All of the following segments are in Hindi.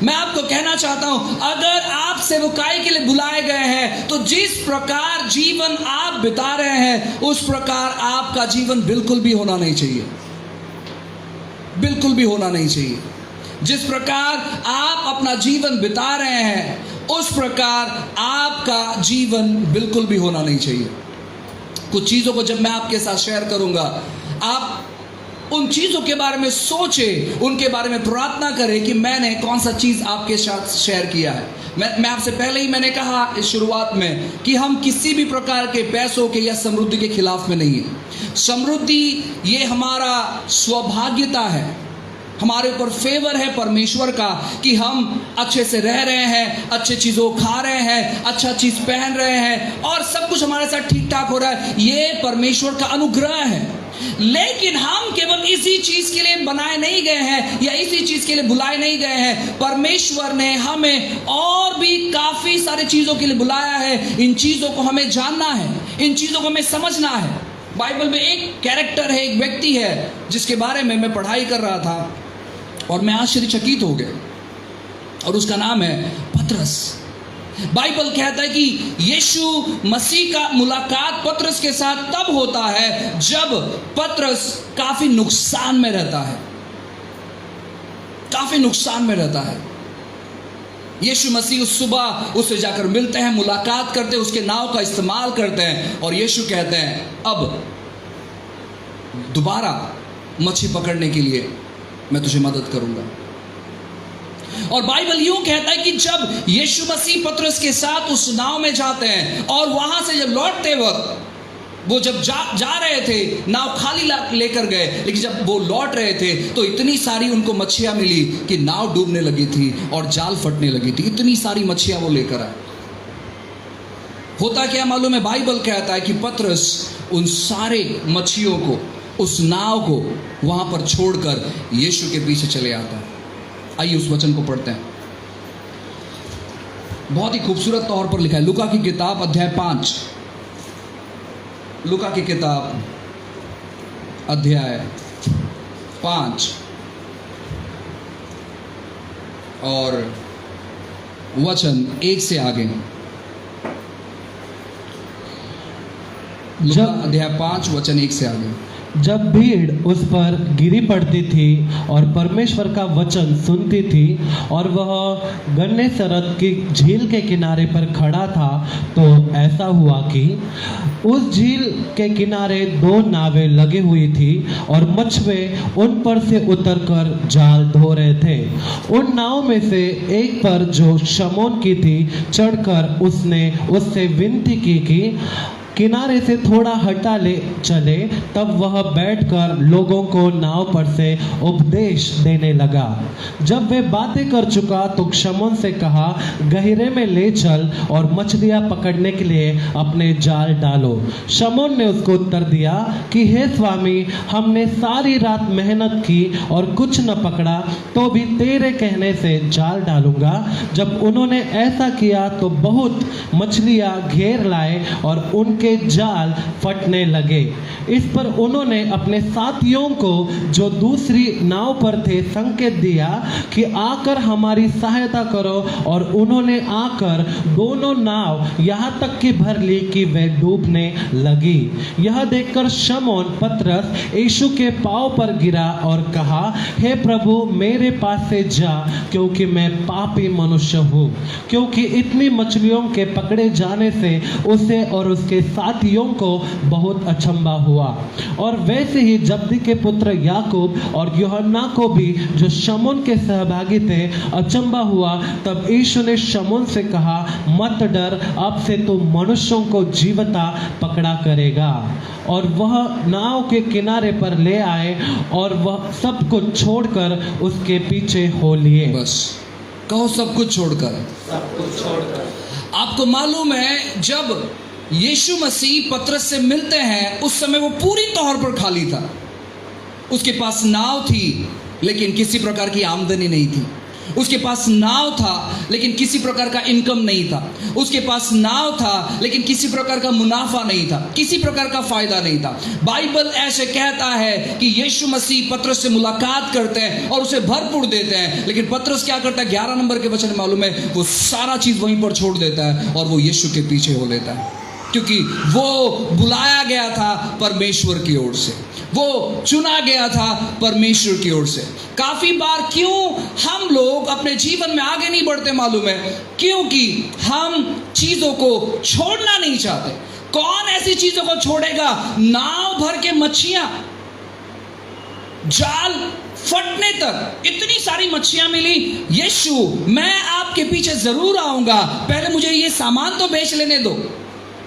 मैं आपको कहना चाहता हूं, अगर आप सेवकाई के लिए बुलाए गए हैं तो जिस प्रकार जीवन आप बिता रहे हैं उस प्रकार आपका जीवन बिल्कुल भी होना नहीं चाहिए, बिल्कुल भी होना नहीं चाहिए। जिस प्रकार आप अपना जीवन बिता रहे हैं उस प्रकार आपका जीवन बिल्कुल भी होना नहीं चाहिए। कुछ चीज़ों को जब मैं आपके साथ शेयर करूंगा, आप उन चीज़ों के बारे में सोचें, उनके बारे में प्रार्थना करें कि मैंने कौन सा चीज़ आपके साथ शेयर किया है। मैं आपसे पहले ही मैंने कहा इस शुरुआत में कि हम किसी भी प्रकार के पैसों के या समृद्धि के खिलाफ में नहीं है। समृद्धि ये हमारा सौभाग्यता है, हमारे ऊपर फेवर है परमेश्वर का कि हम अच्छे से रह रहे हैं, अच्छे चीज़ों खा रहे हैं, अच्छा चीज़ पहन रहे हैं और सब कुछ हमारे साथ ठीक ठाक हो रहा है। ये परमेश्वर का अनुग्रह है। लेकिन हम केवल इसी चीज़ के लिए बनाए नहीं गए हैं या इसी चीज़ के लिए बुलाए नहीं गए हैं। परमेश्वर ने हमें और भी काफ़ी सारी चीज़ों के लिए बुलाया है। इन चीज़ों को हमें जानना है, इन चीज़ों को हमें समझना है। बाइबल में एक कैरेक्टर है, एक व्यक्ति है जिसके बारे में मैं पढ़ाई कर रहा था और मैं आश्चर्यचकित हो गया और उसका नाम है पतरस। बाइबल कहता है कि यीशु मसीह का मुलाकात पतरस के साथ तब होता है जब पतरस काफी नुकसान में रहता है, काफी नुकसान में रहता है। यीशु मसीह उस सुबह उससे जाकर मिलते हैं, मुलाकात करते हैं, उसके नाव का इस्तेमाल करते हैं और यीशु कहते हैं अब दोबारा मछली पकड़ने के लिए मैं तुझे मदद करूंगा। और बाइबल यूं कहता है कि जब यीशु मसीह पतरस के साथ उस नाव में जाते हैं और वहां से जब लौटते वक्त वो जब जा रहे थे, नाव खाली लेकर गए, लेकिन जब वो लौट रहे थे तो इतनी सारी उनको मच्छियां मिली कि नाव डूबने लगी थी और जाल फटने लगी थी। इतनी सारी मच्छियां वो लेकर आए। होता क्या मालूम है, बाइबल कहता है कि पतरस उन सारे मच्छियों को, उस नाव को वहां पर छोड़कर यीशु के पीछे चले आता है। आइए उस वचन को पढ़ते हैं। बहुत ही खूबसूरत तौर पर लिखा है, लूका की किताब अध्याय 5, लूका की किताब अध्याय 5 और वचन 1 से आगे। लूका अध्याय 5 वचन 1 से आगे। जब भीड़ उस पर गिरी पड़ती थी और परमेश्वर का वचन सुनती थी और वह गन्नेसरत की झील के किनारे पर खड़ा था, तो ऐसा हुआ कि उस झील के किनारे 2 नावें लगी हुई थी और मछुए उन पर से उतरकर जाल धो रहे थे। उन नाव में से एक पर जो शमौन की थी चढ़कर उसने उससे विनती की कि किनारे से थोड़ा हटा ले चले। तब वह बैठकर लोगों को नाव पर से उपदेश देने लगा। जब वे बातें कर चुका तो शमौन से कहा, गहरे में ले चल और मछलियां पकड़ने के लिए अपने जाल डालो। शमौन ने उसको उत्तर दिया कि हे स्वामी, हमने सारी रात मेहनत की और कुछ न पकड़ा, तो भी तेरे कहने से जाल डालूंगा। जब उन्होंने ऐसा किया तो बहुत मछलियां घेर लाए और उनके जाल फटने लगे। इस पर उन्होंने अपने साथियों को जो दूसरी नाव पर थे संकेत दिया कि आकर हमारी सहायता करो, और उन्होंने आकर दोनों नाव यहाँ तक की भर ली कि वे डूबने लगी। यह देखकर शमौन पतरस यीशु के पांव पर गिरा और कहा, हे प्रभु, मेरे पास से जा, क्योंकि मैं पापी मनुष्य हूँ। क्योंकि इतनी मछलियों के पकड़े जाने से उसे और उसके साथियों को बहुत अचंभा हुआ। और वैसे ही जब्दी के पुत्र याकूब और यूहन्ना को भी, जो शमौन के सहभागी थे, अचंभा हुआ। तब यीशु ने शमौन से कहा, मत डर, अब से तू मनुष्यों को जीवता पकड़ा करेगा। और वह नाव के किनारे पर ले आए और वह सब कुछ छोड़कर उसके पीछे हो लिए। बस कहो, सब कुछ छोड़कर। सब कुछ छोड़कर। आपको मालूम है, जब यीशु मसीह पतरस से मिलते हैं उस समय वो पूरी तौर पर खाली था। उसके पास नाव थी लेकिन किसी प्रकार की आमदनी नहीं थी। उसके पास नाव था लेकिन किसी प्रकार का इनकम नहीं था। उसके पास नाव था लेकिन किसी प्रकार का मुनाफा नहीं था, किसी प्रकार का फायदा नहीं था। बाइबल ऐसे कहता है कि यीशु मसीह पतरस से मुलाकात करते हैं और उसे भरपूर देते हैं, लेकिन पतरस क्या करता है? 11 नंबर के वचन मालूम है, वो सारा चीज वहीं पर छोड़ देता है और वो यीशु के पीछे हो लेता है, क्योंकि वो बुलाया गया था परमेश्वर की ओर से, वो चुना गया था परमेश्वर की ओर से। काफी बार क्यों हम लोग अपने जीवन में आगे नहीं बढ़ते मालूम है? क्योंकि हम चीजों को छोड़ना नहीं चाहते। कौन ऐसी चीजों को छोड़ेगा? नाव भर के मच्छियां, जाल फटने तक इतनी सारी मच्छियां मिली। यीशु, मैं आपके पीछे जरूर आऊंगा, पहले मुझे ये सामान तो बेच लेने दो,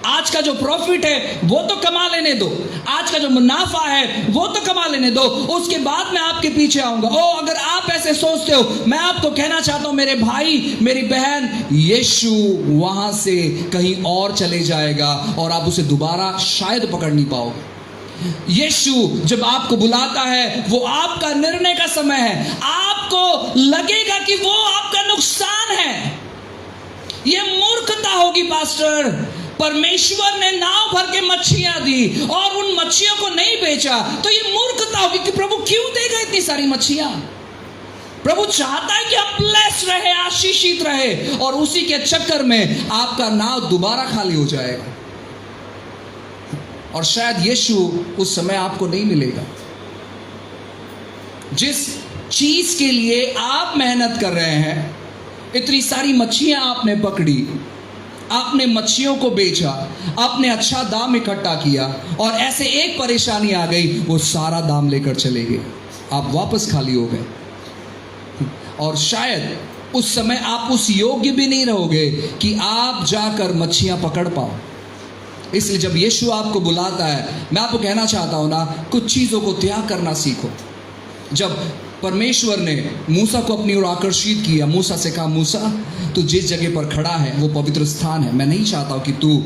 आज का जो प्रॉफिट है वो तो कमा लेने दो, आज का जो मुनाफा है वो तो कमा लेने दो, उसके बाद मैं आपके पीछे आऊंगा। ओ, अगर आप ऐसे सोचते हो, मैं आपको कहना चाहता हूं मेरे भाई मेरी बहन, यीशु वहां से कहीं और चले जाएगा और आप उसे दोबारा शायद पकड़ नहीं पाओगे। यीशु जब आपको बुलाता है, वो आपका निर्णय का समय है। आपको लगेगा कि वो आपका नुकसान है, ये मूर्खता होगी पास्टर, परमेश्वर ने नाव भर के मच्छियां दी और उन मच्छियों को नहीं बेचा, तो ये मूर्खता होगी कि प्रभु क्यों देगा इतनी सारी मच्छियां? प्रभु चाहता है कि आप ब्लेस्ड रहे, आशीषित रहे, और उसी के चक्कर में आपका नाव दोबारा खाली हो जाएगा और शायद यीशु उस समय आपको नहीं मिलेगा। जिस चीज के लिए आप मेहनत कर रहे हैं, इतनी सारी मच्छियां आपने पकड़ी, आपने मच्छियों को बेचा, आपने अच्छा दाम इकट्ठा किया और ऐसे एक परेशानी आ गई, वो सारा दाम लेकर चले गए, आप वापस खाली हो गए और शायद उस समय आप उस योग्य भी नहीं रहोगे कि आप जाकर मच्छियां पकड़ पाओ। इसलिए जब यीशु आपको बुलाता है, मैं आपको कहना चाहता हूं ना, कुछ चीजों को त्याग करना सीखो। जब परमेश्वर ने मूसा को अपनी ओर आकर्षित किया, मूसा से कहा, मूसा तू जिस जगह पर खड़ा है वो पवित्र स्थान है, मैं नहीं चाहता हूं कि तू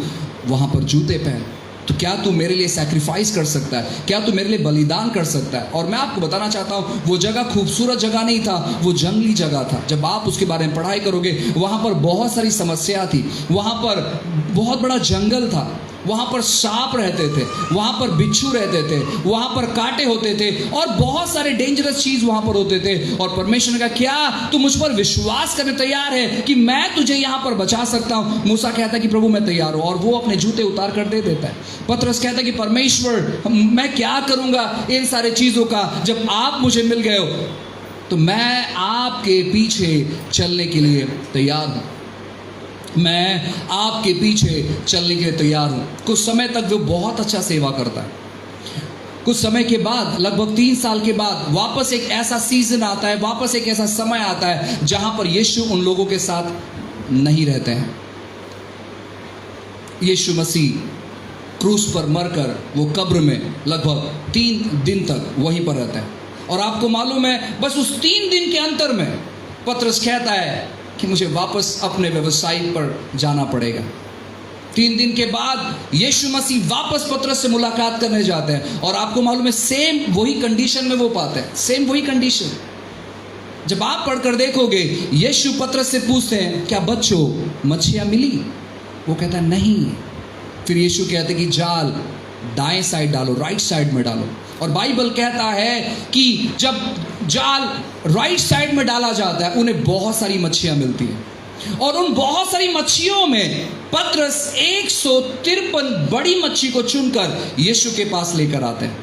वहां पर जूते पहन, तो क्या तू मेरे लिए सैक्रिफाइस कर सकता है? क्या तू मेरे लिए बलिदान कर सकता है? और मैं आपको बताना चाहता हूं, वो जगह खूबसूरत जगह नहीं था, वो जंगली जगह था। जब आप उसके बारे में पढ़ाई करोगे, वहां पर बहुत सारी समस्या थी, वहां पर बहुत बड़ा जंगल था, वहां पर सांप रहते थे, वहां पर बिच्छू रहते थे, वहां पर कांटे होते थे और बहुत सारे डेंजरस चीज वहां पर होते थे। और परमेश्वर ने कहा, क्या तू मुझ पर विश्वास करने तैयार है कि मैं तुझे यहां पर बचा सकता हूं? मूसा कहता है कि प्रभु मैं तैयार हूं, और वो अपने जूते उतार कर दे देता है। पतरस कहता है कि परमेश्वर मैं क्या करूंगा इन सारे चीजों का, जब आप मुझे मिल गए हो तो मैं आपके पीछे चलने के लिए तैयार हूं, मैं आपके पीछे चलने के लिए तैयार हूं। कुछ समय तक वो बहुत अच्छा सेवा करता है। कुछ समय के बाद, लगभग 3 साल के बाद, वापस एक ऐसा सीजन आता है, वापस एक ऐसा समय आता है जहां पर यीशु उन लोगों के साथ नहीं रहते हैं। यीशु मसीह क्रूस पर मरकर वो कब्र में लगभग 3 दिन तक वहीं पर रहता है। और आपको मालूम है, बस उस 3 दिन के अंतर में पतरस कहता है कि मुझे वापस अपने व्यवसाय पर जाना पड़ेगा। 3 दिन के बाद यीशु मसीह वापस पतरस से मुलाकात करने जाते हैं और आपको मालूम है, सेम वही कंडीशन में वो पाते हैं, सेम वही कंडीशन। जब आप पढ़कर देखोगे, यीशु पतरस से पूछते हैं, क्या बच्चों मच्छियां मिली? वो कहता है नहीं। फिर यीशु कहते हैं कि जाल दाएं साइड डालो, राइट साइड में डालो। और बाइबल कहता है कि जब जाल राइट साइड में डाला जाता है, उन्हें बहुत सारी मच्छियां मिलती हैं और उन बहुत सारी मच्छियों में पतरस 153 बड़ी मच्छी को चुनकर यीशु के पास लेकर आते हैं।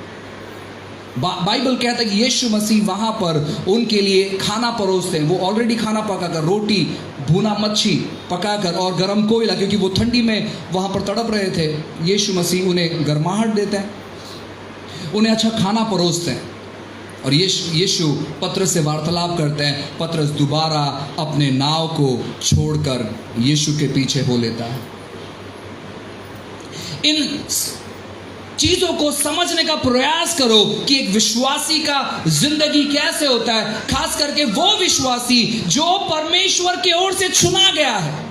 बाइबल कहता है कि यीशु मसीह वहां पर उनके लिए खाना परोसते हैं। वो ऑलरेडी खाना पकाकर, रोटी, भुना मच्छी पकाकर और गरम कोयला, क्योंकि वो ठंडी में वहां पर तड़प रहे थे, यीशु मसीह उन्हें गर्माहट देते हैं, उन्हें अच्छा खाना परोसते हैं। और यीशु पतरस से वार्तालाप करते हैं। पतरस दोबारा अपने नाव को छोड़कर यीशु के पीछे हो लेता है। इन चीजों को समझने का प्रयास करो कि एक विश्वासी का जिंदगी कैसे होता है, खास करके वो विश्वासी जो परमेश्वर की ओर से चुना गया है।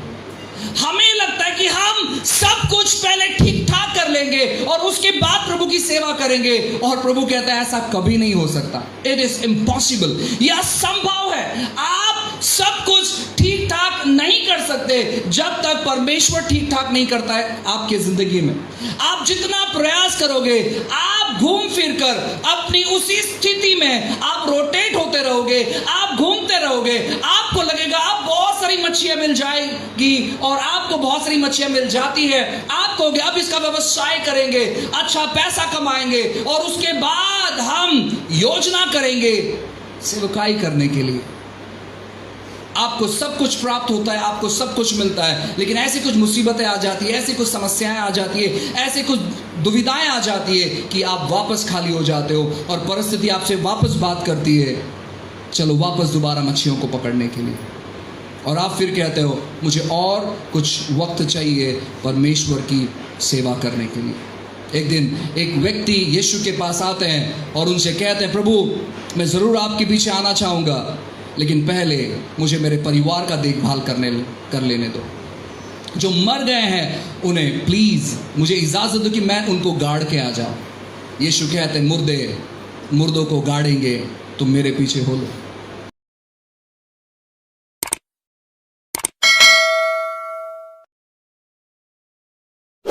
हमें लगता है कि हम सब कुछ पहले ठीक ठाक कर लेंगे और उसके बाद प्रभु की सेवा करेंगे, और प्रभु कहता है ऐसा कभी नहीं हो सकता। इट इज इम्पॉसिबल, यह असंभव है। आप सब कुछ ठीक ठाक नहीं कर सकते जब तक परमेश्वर ठीक ठाक नहीं करता है आपकी जिंदगी में। आप जितना प्रयास करोगे, आप घूम फिर कर अपनी उसी स्थिति में आप रोटेट होते रहोगे, आप घूमते रहोगे। आपको लगेगा आप बहुत सारी मच्छियां मिल जाएगी और आपको बहुत सारी मच्छियां मिल जाती है। आप कहोगे अब इसका व्यवसाय करेंगे, अच्छा पैसा कमाएंगे और उसके बाद हम योजना करेंगे सेवकाई करने के लिए। आपको सब कुछ प्राप्त होता है, आपको सब कुछ मिलता है, लेकिन ऐसी कुछ मुसीबतें आ जाती है, ऐसी कुछ समस्याएं आ जाती है, ऐसी कुछ दुविधाएं आ जाती है कि आप वापस खाली हो जाते हो और परिस्थिति आपसे वापस बात करती है, चलो वापस दोबारा मच्छियों को पकड़ने के लिए। और आप फिर कहते हो मुझे और कुछ वक्त चाहिए परमेश्वर की सेवा करने के लिए। एक दिन एक व्यक्ति यीशु के पास आते हैं और उनसे कहते हैं, प्रभु मैं ज़रूर आपके पीछे आना चाहूँगा, लेकिन पहले मुझे मेरे परिवार का देखभाल कर लेने दो। जो मर गए हैं उन्हें प्लीज़ मुझे इजाज़त दो कि मैं उनको गाड़ के आ जाऊँ। यीशु कहते हैं मुर्दों को गाड़ेंगे, तुम मेरे पीछे हो लो।